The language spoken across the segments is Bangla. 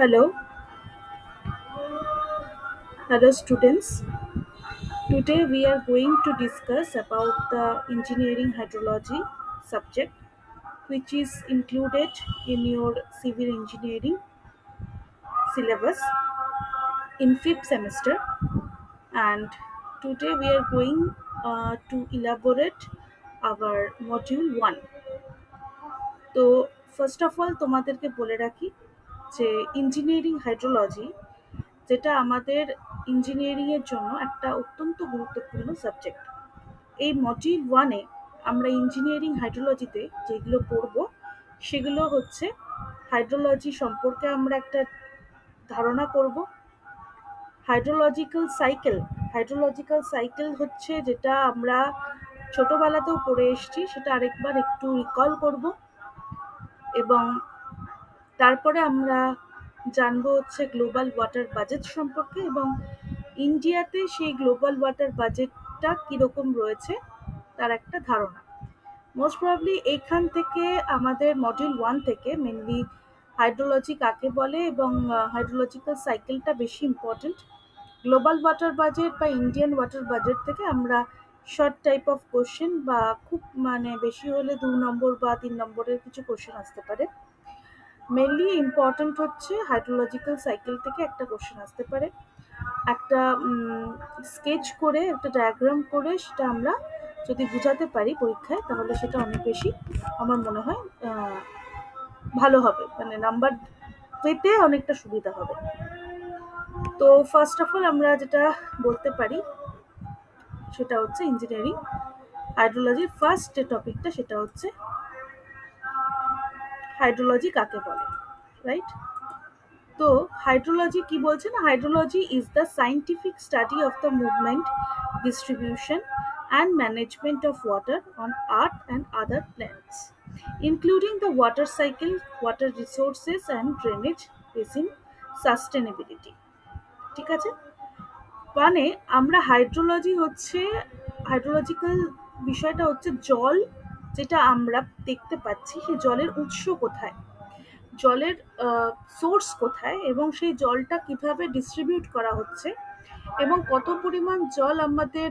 Hello, hello students. Today we are going to discuss about the engineering hydrology subject which is included in your civil engineering syllabus in fifth semester, and today we are going to elaborate our module 1. তো ফার্স্ট অফ অল তোমাদেরকে বলে রাখি যে ইঞ্জিনিয়ারিং হাইড্রোলজি যেটা আমাদের ইঞ্জিনিয়ারিংয়ের জন্য একটা অত্যন্ত গুরুত্বপূর্ণ সাবজেক্ট। এই মডিউল ওয়ানে আমরা ইঞ্জিনিয়ারিং হাইড্রোলজিতে যেগুলো পড়ব সেগুলো হচ্ছে হাইড্রোলজি সম্পর্কে আমরা একটা ধারণা করব। হাইড্রোলজিক্যাল সাইকেল হচ্ছে যেটা আমরা ছোটবেলাতেও পড়ে এসেছি, সেটা আরেকবার একটু রিকল করব। এবং তারপরে আমরা জানবো হচ্ছে গ্লোবাল ওয়াটার বাজেট সম্পর্কে, এবং ইন্ডিয়াতে সেই গ্লোবাল ওয়াটার বাজেটটা কীরকম রয়েছে তার একটা ধারণা। মোস্ট প্রবাবলি এইখান থেকে আমাদের মডিউল ওয়ান থেকে মেনলি হাইড্রোলজি কাকে বলে এবং হাইড্রোলজিক্যাল সাইকেলটা বেশি ইম্পর্টেন্ট। গ্লোবাল ওয়াটার বাজেট বা ইন্ডিয়ান ওয়াটার বাজেট থেকে আমরা শর্ট টাইপ অফ কোশ্চেন বা খুব বেশি হলে 2 নম্বর বা 3 নম্বরের কিছু কোশ্চেন আসতে পারে। মেনলি ইম্পর্টেন্ট হচ্ছে হাইড্রোলজিক্যাল সাইকেল থেকে একটা কোশ্চেন আসতে পারে, একটা স্কেচ করে একটা ডায়াগ্রাম করে সেটা আমরা যদি বোঝাতে পারি পরীক্ষায় তাহলে সেটা অনেক বেশি আমার মনে হয় ভালো হবে, নাম্বার পেতে অনেকটা সুবিধা হবে। তো ফার্স্ট অফ অল আমরা যেটা বলতে পারি সেটা হচ্ছে ইঞ্জিনিয়ারিং হাইড্রোলজির ফার্স্ট যে টপিকটা সেটা হচ্ছে হাইড্রোলজি কাকে বলে, রাইট? তো হাইড্রোলজি কি বলছে না, hydrology is the scientific study of the movement, distribution and management of water on earth and other planets, including the water cycle, water resources and drainage basin sustainability. ঠিক আছে, মানে আমরা হাইড্রোলজিক্যাল বিষয়টা হচ্ছে জল যেটা আমরা দেখতে পাচ্ছি সেই জলের উৎস কোথায়, জলের সোর্স কোথায়, এবং সেই জলটা কিভাবে ডিস্ট্রিবিউট করা হচ্ছে, এবং কত পরিমাণ জল আমাদের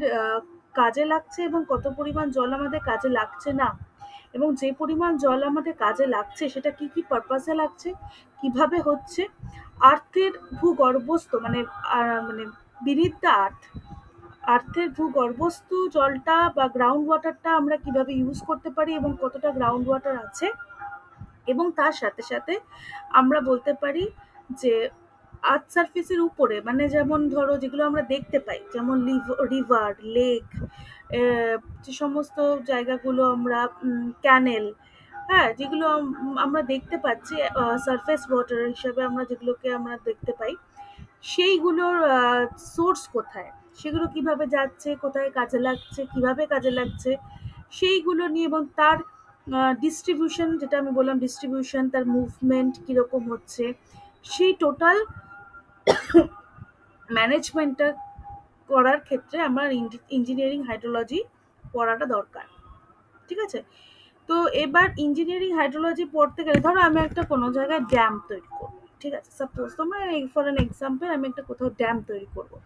কাজে লাগছে এবং কত পরিমাণ জল আমাদের কাজে লাগছে না, এবং যে পরিমাণ জল আমাদের কাজে লাগছে সেটা কি কি পারপাসে লাগছে, কিভাবে হচ্ছে, আর্থের ভূগর্ভস্থ বিনিথ দ্য আর্থের ভূগর্ভস্থ জলটা বা গ্রাউন্ড ওয়াটারটা আমরা কিভাবে ইউজ করতে পারি এবং কতটা গ্রাউন্ড ওয়াটার আছে, এবং তার সাথে সাথে আমরা বলতে পারি যে আর্থ সারফেসের উপরে যেমন ধরো যেগুলো আমরা দেখতে পাই যেমন রিভার, লেক, যে সমস্ত জায়গাগুলো আমরা ক্যানেল, হ্যাঁ, যেগুলো আমরা দেখতে পাচ্ছি সারফেস ওয়াটার হিসাবে আমরা যেগুলোকে আমরা দেখতে পাই, সেইগুলোর সোর্স কোথায়, সেগুলো কিভাবে যাচ্ছে, কোথায় কাজে লাগছে, কিভাবে কাজে লাগছে সেইগুলো নিয়ে, এবং তার ডিস্ট্রিবিউশন, যেটা আমি বললাম ডিস্ট্রিবিউশন, তার মুভমেন্ট কীরকম হচ্ছে, সেই টোটাল ম্যানেজমেন্টটা করার ক্ষেত্রে আমার ইঞ্জিনিয়ারিং হাইড্রোলজি পড়াটা দরকার। ঠিক আছে, তো এবার ইঞ্জিনিয়ারিং হাইড্রোলজি পড়তে গেলে ধরো আমি একটা কোনো জায়গায় ড্যাম তৈরি করবো, ঠিক আছে, সাপোজ তোমরা ফর অ্যান এক্সাম্পল আমি একটা কোথাও ড্যাম তৈরি করবো।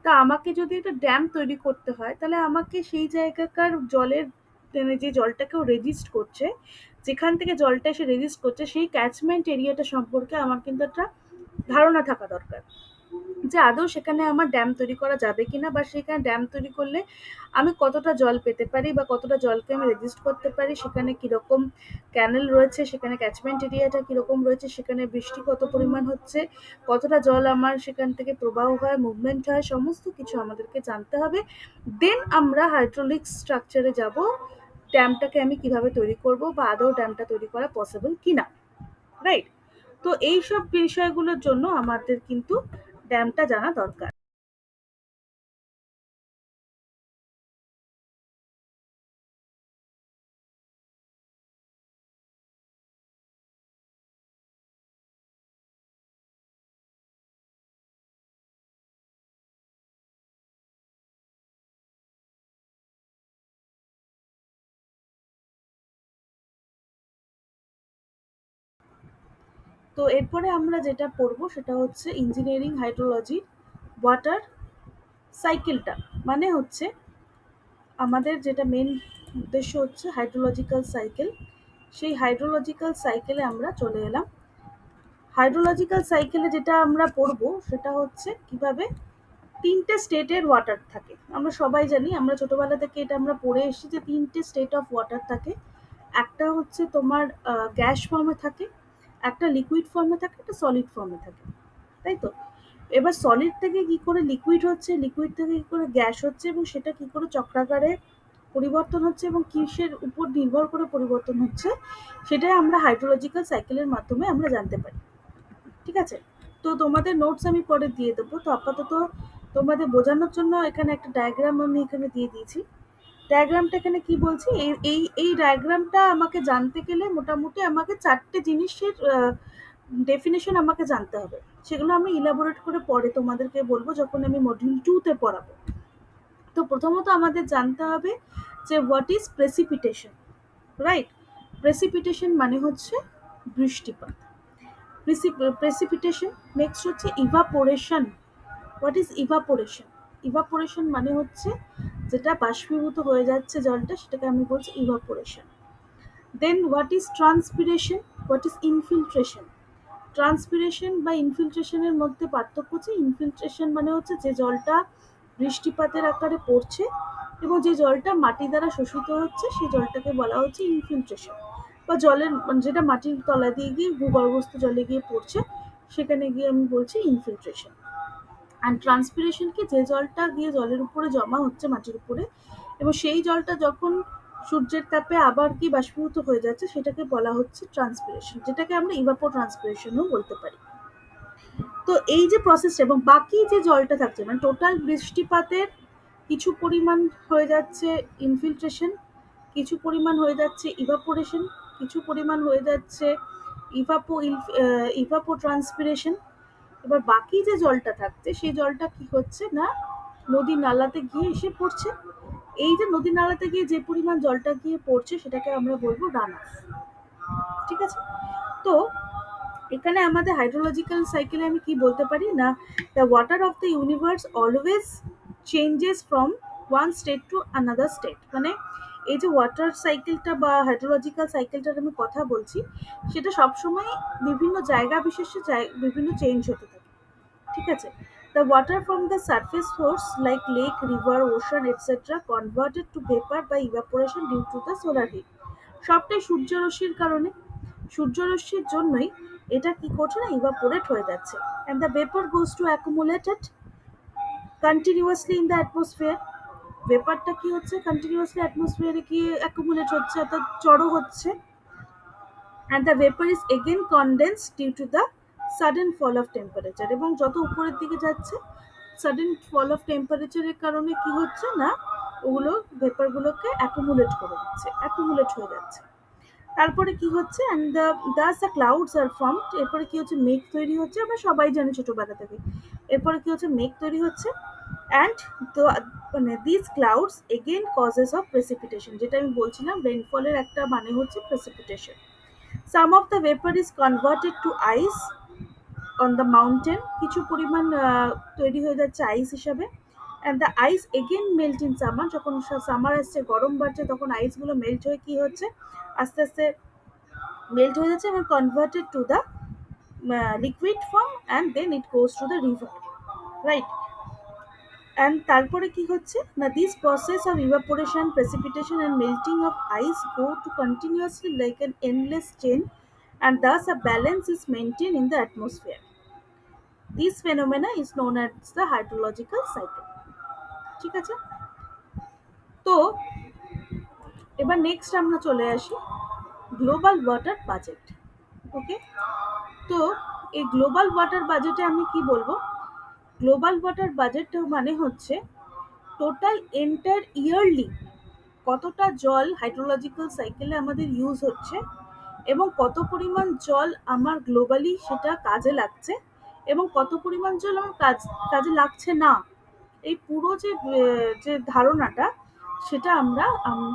তা আমাকে যদি একটা ড্যাম তৈরি করতে হয় তাহলে আমাকে সেই জায়গাকার জলের যে জলটাকেও রেজিস্ট করছে, যেখান থেকে জলটা এসে রেজিস্ট করছে সেই ক্যাচমেন্ট এরিয়াটা সম্পর্কে আমার কিন্তু একটা ধারণা থাকা দরকার যে আদৌ সেখানে আমার ড্যাম তৈরি করা যাবে কিনা, বা সেখানে ড্যাম তৈরি করলে আমি কতটা জল পেতে পারি বা কতটা জলকে আমি রেজিস্ট করতে পারি, সেখানে কীরকম ক্যানেল রয়েছে, সেখানে ক্যাচমেন্ট এরিয়াটা কীরকম রয়েছে, সেখানে বৃষ্টি কত পরিমাণ হচ্ছে, কতটা জল আমার সেখান থেকে প্রবাহ হয়, মুভমেন্ট হয়, সমস্ত কিছু আমাদেরকে জানতে হবে। দেন আমরা হাইড্রোলিক স্ট্রাকচারে যাব, ড্যামটাকে আমি কিভাবে তৈরি করব বা আদৌ ড্যামটা তৈরি করা পসিবল কিনা, রাইট? তো এইসব বিষয়গুলোর জন্য আমাদের কিন্তু ড্যামটা জানা দরকার। তো এরপরে আমরা যেটা পড়বো সেটা হচ্ছে ইঞ্জিনিয়ারিং হাইড্রোলজি ওয়াটার সাইকেলটা, মানে হচ্ছে আমাদের যেটা মেন উদ্দেশ্য হচ্ছে হাইড্রোলজিক্যাল সাইকেল। সেই হাইড্রোলজিক্যাল সাইকেলে আমরা চলে এলাম। হাইড্রোলজিক্যাল সাইকেলে যেটা আমরা পড়বো সেটা হচ্ছে কিভাবে তিনটে স্টেটের ওয়াটার থাকে। আমরা সবাই জানি, আমরা ছোটবেলা থেকে এটা আমরা পড়ে এসেছি যে তিনটে স্টেট অফ ওয়াটার থাকে। একটা হচ্ছে তোমার গ্যাস ফর্মে থাকে, একটা লিকুইড ফর্মে থাকে, একটা সলিড ফর্মে থাকে, তাই তো? এবার সলিড থেকে কি করে লিকুইড হচ্ছে, লিকুইড থেকে কি করে গ্যাস হচ্ছে, এবং সেটা কি করে চক্রাকারে পরিবর্তন হচ্ছে এবং কিসের উপর নির্ভর করে পরিবর্তন হচ্ছে, সেটাই আমরা হাইড্রোলজিক্যাল সাইকেলের মাধ্যমে আমরা জানতে পারি। ঠিক আছে? তো তোমাদের নোটস আমি পরে দিয়ে দেবো। তো আপাতত তোমাদের বোঝানোর জন্য এখানে একটা ডায়াগ্রাম আমি এখানে দিয়ে দিয়েছি। ডায়াগ্রামটা এখানে কি বলছি, এই ডায়াগ্রামটা আমাকে জানতে গেলে মোটামুটি আমাকে 4টে জিনিসের ডেফিনেশন আমাকে জানতে হবে। সেগুলো আমি ইলাবোরেট করে পরে তোমাদেরকে বলবো যখন আমি মডিউল 2 তে পড়াবো। তো প্রথমত আমাদের জানতে হবে যে what is precipitation, right? Precipitation মানে হচ্ছে বৃষ্টিপাত। প্রেসিপিটেশন। নেক্সট হচ্ছে evaporation. What is evaporation? Evaporation মানে হচ্ছে যেটা বাষ্পীভূত হয়ে যাচ্ছে জলটা, সেটাকে আমি বলছি evaporation. Then what is transpiration, what is infiltration? Transpiration বা ইনফিল্ট্রেশনের মধ্যে পার্থক্য হচ্ছে, ইনফিল্ট্রেশন মানে হচ্ছে যে জলটা বৃষ্টিপাতের আকারে পড়ছে এবং যে জলটা মাটি দ্বারা শোষিত হচ্ছে সেই জলটাকে বলা হচ্ছে ইনফিল্ট্রেশন, বা জলের যেটা মাটির তলা দিয়ে গিয়ে ভূগর্ভস্থ জলে গিয়ে পড়ছে সেখানে গিয়ে আমি বলছি ইনফিল্ট্রেশন। অ্যান্ড ট্রান্সপিরেশন কি, যে জলটা গিয়ে জলের উপরে জমা হচ্ছে মাটির উপরে এবং সেই জলটা যখন সূর্যের তাপে আবার কি বাষ্পীভূত হয়ে যাচ্ছে সেটাকে বলা হচ্ছে ট্রান্সপিরেশন, যেটাকে আমরা ইভাপো ট্রান্সপিরেশনও বলতে পারি। তো এই যে প্রসেস এবং বাকি যে জলটা থাকছে মানে টোটাল বৃষ্টিপাতের কিছু পরিমাণ হয়ে যাচ্ছে ইনফিল্ট্রেশন, কিছু পরিমাণ হয়ে যাচ্ছে ইভাপোরেশন, কিছু পরিমাণ হয়ে যাচ্ছে ইভাপো ট্রান্সপিরেশন। এবার বাকি যে জলটা থাকছে সেই জলটা কি হচ্ছে না নদী নালাতে গিয়ে এসে পড়ছে। এই যে নদী নালাতে গিয়ে যে পরিমাণ জলটা গিয়ে পড়ছে সেটাকে আমরা বলবো রান অফ। ঠিক আছে? তো এখানে আমাদের হাইড্রোলজিক্যাল সাইকেলে আমি কি বলতে পারি না, the water of the universe always changes from one state to another state. মানে এই যে ওয়াটার সাইকেলটা বা হাইড্রোলজিক্যাল সাইকেলটার আমি কথা বলছি সেটা সবসময় বিভিন্ন জায়গা বিশেষে বিভিন্ন চেঞ্জ হতে থাকে। ঠিক আছে? The water from the surface source like lake, river, ocean, etc. converted to vapor by evaporation due to the solar heat. সবটাই সূর্যরশ্মির কারণে, সূর্যরশ্মির জন্যই এটা কি করছে না ইভাপোরেট হয়ে যাচ্ছে। And the vapor goes to accumulated continuously in the atmosphere. ভেপারটা কি হচ্ছে কন্টিনিউয়াসলি অ্যাটমসফিয়ারে কি অ্যাকুমুলেট হচ্ছে অর্থাৎ জড়ো হচ্ছে। and the vapor is again condensed due to the sudden fall of temperature, এবং যত উপরের দিকে যাচ্ছে sudden fall of temperature এর কারণে কি হচ্ছে না ওগুলো ভেপারগুলোকে অ্যাকুমুলেট করে দিচ্ছে, অ্যাকুমুলেট হয়ে যাচ্ছে। তারপরে কি হচ্ছে and thus the clouds are formed। এরপরে কি হচ্ছে মেঘ তৈরি হচ্ছে, আমরা সবাই জানি ছোটবেলা থেকে। এরপরে কি হচ্ছে মেঘ তৈরি হচ্ছে and the মানে these clouds again causes of precipitation, যেটা আমি বলছিলাম রেইনফলের একটা মানে হচ্ছে precipitation. Some of the vapor is converted to ice on the mountain, কিছু পরিমাণ তৈরি হয়ে যাচ্ছে আইস হিসাবে। and the ice again melt in summer, যখন সামার আসছে গরম বাড়ছে তখন আইসগুলো মেল্ট হয়ে কি হচ্ছে আস্তে আস্তে মেল্ট হয়ে যাচ্ছে এবং converted to the liquid form and then it goes to the river, right? and তারপরে কি হচ্ছে না this process of evaporation, precipitation and melting of ice go to continuously like an endless chain, and thus a balance is maintained in the atmosphere. This phenomena is known as the hydrological cycle. ঠিক আছে? তো এবার নেক্সট আমরা চলে আসি গ্লোবাল ওয়াটার বাজেট। ওকে? তো এই গ্লোবাল ওয়াটার বাজেটে আমি কি বলবো, গ্লোবাল ওয়াটার বাজেট মানে হচ্ছে টোটাল এন্টায়ার ইয়ারলি কতটা জল হাইড্রোলজিক্যাল সাইকেলে আমাদের ইউজ হচ্ছে এবং কত পরিমাণ জল আমার গ্লোবালি সেটা কাজে লাগছে এবং কত পরিমাণ জল আমার কাজে লাগছে না। এই পুরো যে ধারণাটা সেটা আমরা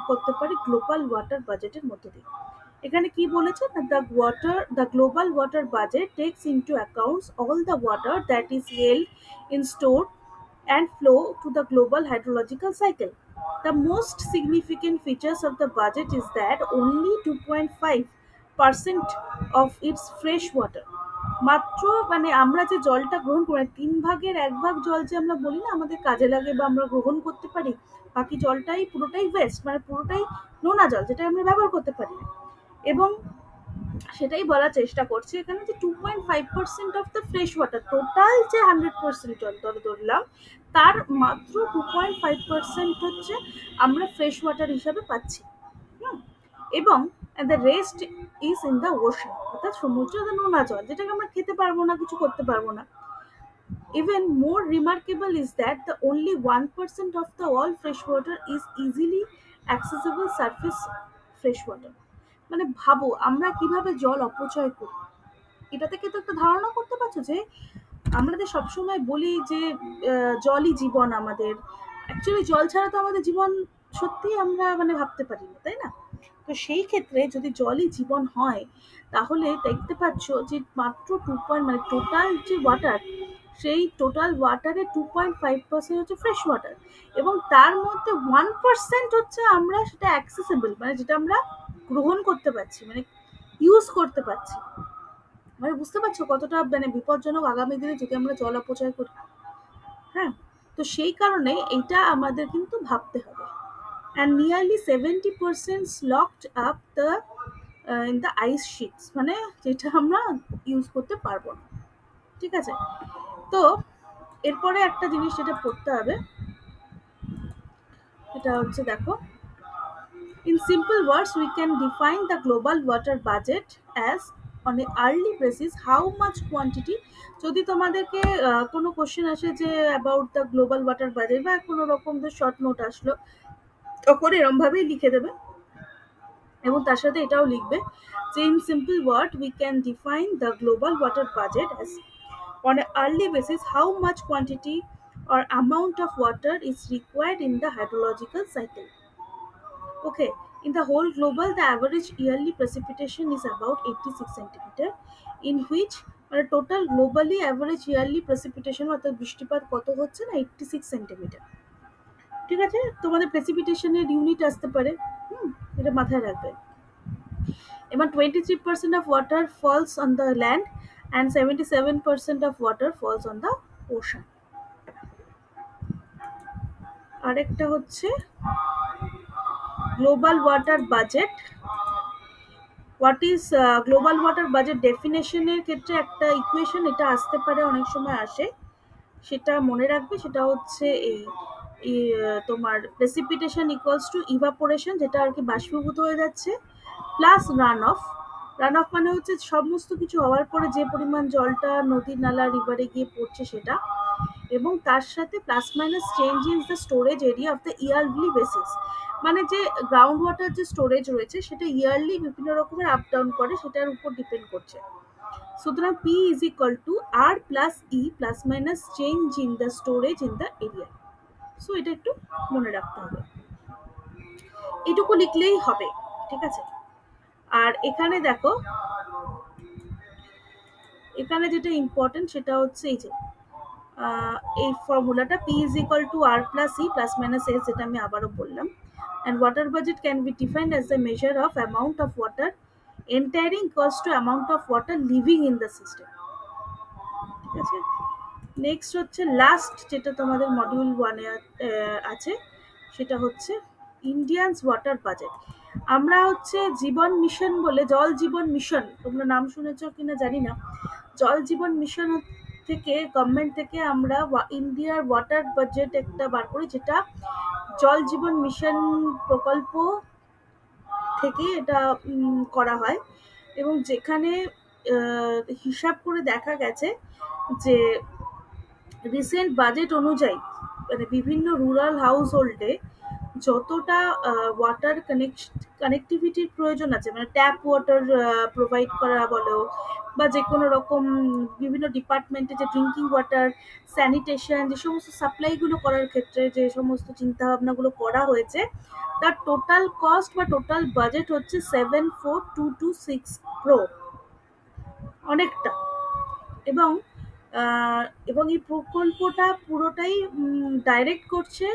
করতে পারি গ্লোবাল ওয়াটার বাজেটের মধ্যে দিয়ে। এখানে কি বলেছে না, the global water budget tax into accounts all the water that is held in store and flow to the global hydrological cycle. The most significant features of the budget is that only 2.5% of its fresh water, মাত্র মানে আমরা যে জলটা গ্রহণ করি 1/3 জল যে আমরা বলি না আমাদের কাজে লাগে বা আমরা গ্রহণ করতে পারি, বাকি জলটাই পুরোটাই ওয়েস্ট, মানে পুরোটাই নোনা জল যেটা আমরা ব্যবহার করতে পারি না। এবং সেটাই বলার চেষ্টা করছি এখানে যে 2.5% of the fresh water, total যে 100% জল ধরলাম তার মাত্র 2.5% হচ্ছে আমরা ফ্রেশ ওয়াটার হিসাবে পাচ্ছি। হুম, এবং the rest is in the ocean, অর্থাৎ সমুদ্র নোনা জল যেটাকে আমরা খেতে পারবো না, কিছু করতে পারবো না। Even more remarkable is that the only 1% of the all fresh water is easily accessible surface fresh water. মানে ভাবো আমরা কিভাবে জল অপচয় করি। এটা থেকে তো একটা ধারণা করতে পারছো যে আমরা যে সবসময় বলি যে জলই জীবন আমাদের, অ্যাকচুয়ালি জল ছাড়া তো আমাদের জীবন সত্যি আমরা মানে ভাবতে পারি না, তাই না? তো সেই ক্ষেত্রে যদি জলই জীবন হয় তাহলে দেখতে পাচ্ছ যে মাত্র 2 মানে টোটাল যে ওয়াটার, সেই টোটাল ওয়াটারের 2.5% হচ্ছে ফ্রেশ ওয়াটার, এবং তার মধ্যে 1% হচ্ছে আমরা সেটা অ্যাক্সেসেবল, মানে যেটা আমরা গ্রহণ করতে পারছি, মানে ইউজ করতে পারছি। মানে বুঝতে পারছো কতটা মানে বিপজ্জনক আগামী দিনে যদি আমরা জল অপচয় করি। হ্যাঁ, তো সেই কারণে এইটা আমাদের কিন্তু ভাবতে হবে। and nearly 70% locked up the in the ice sheets, মানে যেটা আমরা ইউজ করতে পারবো না। ঠিক আছে, তো এরপরে একটা জিনিস যেটা পড়তে হবে এটা হচ্ছে দেখো, in simple words we can define the global water budget as on a early basis how much quantity, যদি তোমাদেরকে কোনো কোশ্চেন আসে যে about the global water budget বা কোনো রকম শর্ট নোট আসলো, তখন এরমভাবেই লিখে দেবে এবং তার সাথে এটাও লিখবে যে in simple word we can define the global water budget as on an early basis how much quantity or amount of water is required in the hydrological cycle. Okay, in the whole global the average yearly precipitation is about 86 centimeter, in which total globally average yearly precipitation অর্থাৎ বৃষ্টিপাত কত হচ্ছে না 86 সেন্টিমিটার। ঠিক আছে, তোমাদের প্রেসিপিটেশনের ইউনিট আসতে পারে, এটা মাথায় রাখবে। About 23% of water falls on the land and 77% of water falls on the ocean. আরেকটা হচ্ছে global water budget. What is global water budget ডেফিনেশনের ক্ষেত্রে একটা ইকুয়েশন এটা আসতে পারে, অনেক সময় আসে, সেটা মনে রাখবে। সেটা হচ্ছে এই তোমার প্রেসিপিটেশন ইকুয়ালস টু ইভাপোরেশন, যেটা আর কি বাষ্পীভূত হয়ে যাচ্ছে, plus run of. Run of মানে হচ্ছে সমস্ত কিছু হওয়ার পরে যে পরিমাণ জলটা নদী নালা রিভারে গিয়ে পড়ছে সেটা, এবং তার সাথে plus minus change in the storage area of the yearly basis, মানে যে গ্রাউন্ড ওয়াটার যে স্টোরেজ রয়েছে সেটা ইয়ারলি বিভিন্ন রকমের আপ ডাউন করে, সেটার উপর ডিপেন্ড করছে। সুতরাং P is equal to R plus E plus minus change in the storage in the area. So এটা একটু মনে রাখতে হবে, এটুকু লিখলেই হবে। ঠিক আছে, আর এখানে দেখো, এখানে যেটা ইম্পর্টেন্ট সেটা হচ্ছে এই যে এই ফর্মুলাটা P is equal to R plus E plus minus S, যেটা আমি আবারও বললাম। And water budget can be defined as the measure of amount of water entering equals to amount of water leaving in the system. ঠিক আছে, নেক্সট হচ্ছে লাস্ট যেটা তোমাদের মডিউল 1 এ আছে, সেটা হচ্ছে ইন্ডিয়ানস ওয়াটার বাজেট। আমরা হচ্ছে জীবন মিশন বলে, জল জীবন মিশন, তোমরা নাম শুনেছ কিনা জানি না, জল জীবন মিশন থেকে গভর্নমেন্ট থেকে আমরা ইন্ডিয়ার ওয়াটার বাজেট একটা বার করি, যেটা জল জীবন মিশন প্রকল্প থেকে এটা করা হয়, এবং যেখানে হিসাব করে দেখা গেছে যে রিসেন্ট বাজেট অনুযায়ী মানে বিভিন্ন রুরাল হাউস হোল্ডে যতটা ওয়াটার কানেক্টিভিটির প্রয়োজন আছে, মানে ট্যাপ ওয়াটার প্রোভাইড করা বলো, বা যে কোনো রকম বিভিন্ন ডিপার্টমেন্টে যে ড্রিঙ্কিং ওয়াটার, স্যানিটেশন, যে সমস্ত সাপ্লাইগুলো করার ক্ষেত্রে যে সমস্ত চিন্তাভাবনাগুলো করা হয়েছে, তার টোটাল কস্ট বা টোটাল বাজেট হচ্ছে 74226 crore, অনেকটা। এবং এবং এই প্রকল্পটা পুরোটাই ডাইরেক্ট করছে,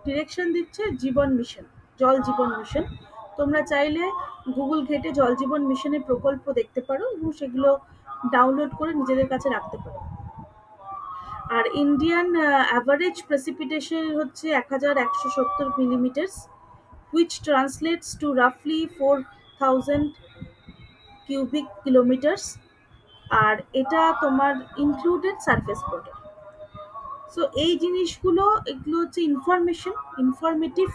ডিরেকশন দিচ্ছে জীবন মিশন, জল জীবন মিশন। তোমরা চাইলে গুগল ঘেটে জল জীবন মিশনের প্রকল্প দেখতে পারো এবং সেগুলো ডাউনলোড করে নিজেদের কাছে রাখতে পারো। আর ইন্ডিয়ান অ্যাভারেজ প্রেসিপিটেশন হচ্ছে 1170 millimetre, which translates to roughly 4000 cubic kilometers। আর এটা তোমার ইনক্লুডেড সারফেস ওয়াটার। সো এই জিনিসগুলো, এগুলো হচ্ছে ইনফরমেটিভ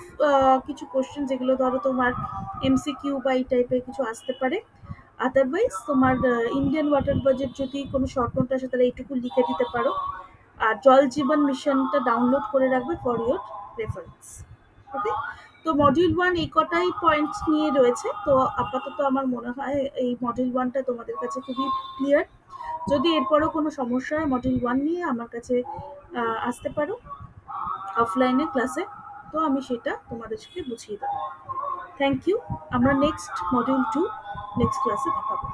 কিছু কোশ্চেন, যেগুলো ধরো তোমার এমসিকিউ বা এই টাইপের কিছু আসতে পারে। আদারওয়াইজ তোমার ইন্ডিয়ান ওয়াটার বাজেট যদি কোনো শর্ট নোট আসে তাহলে এইটুকু লিখে দিতে পারো। আর জল জীবন মিশনটা ডাউনলোড করে রাখবে ফর ইয়োর রেফারেন্স। ওকে, তো মডিউল 1 এই কটাই পয়েন্টস নিয়ে রয়েছে। তো আপাতত আমার মনে হয় এই মডিউল 1টা তোমাদের কাছে খুবই ক্লিয়ার। যদি এরপরও কোনো সমস্যা হয় মডিউল 1 নিয়ে আমার কাছে আসতে পারো অফলাইনে ক্লাসে, তো আমি সেটা তোমাদেরকে বুঝিয়ে দেবো। Thank you. আমরা নেক্সট মডিউল 2 নেক্সট ক্লাসে দেখাবো।